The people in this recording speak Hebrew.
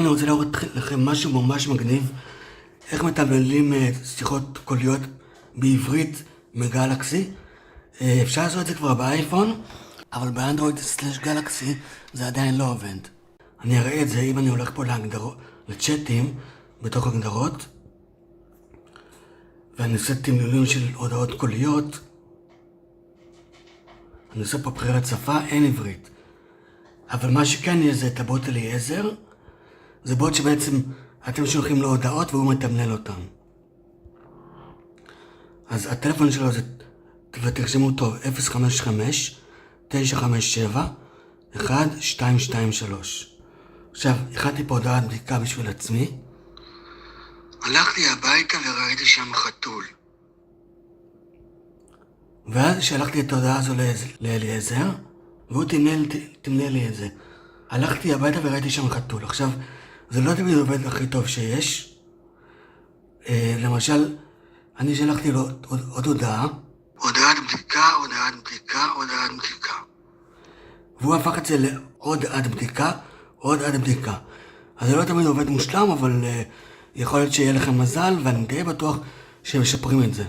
אני רוצה להראות לכם משהו ממש מגניב. איך מתבללים שיחות קוליות בעברית מגלקסי. אפשר לעשות את זה כבר באייפון, אבל באנדרואיד סלש גלקסי זה עדיין לא עובד. אני אראה את זה אם אני הולך פה לצ'אטים בתוך הגדרות, ואני עושה תמלולים של הודעות קוליות. אני עושה פה בחירת שפה, אין עברית. אבל מה שכן יש זה את הבוט אליעזר. זה בוט שבעצם אתם שולחים לו הודעות והוא מתמלל אותם. אז הטלפון שלו זה, ותרשמו אותו 055-957-1223. עכשיו, הכנתי פה הודעת בדיקה בשביל עצמי. הלכתי הביתה וראיתי שם חתול. ואז שלחתי את ההודעה הזו לאליעזר, והוא תמלל לי את זה. הלכתי הביתה וראיתי שם חתול. עכשיו, זה לא תמיד עובד הכי טוב שיש. למשל, אני שלחתי לו עוד הודעה. הודעת בדיקה, הודעת בדיקה, הודעת בדיקה. והוא הפך את זה לעוד עד בדיקה, עוד עד בדיקה. אז זה לא תמיד עובד מושלם, אבל יכול להיות שיהיה לכם מזל, ואני די בטוח שהם משפרים את זה.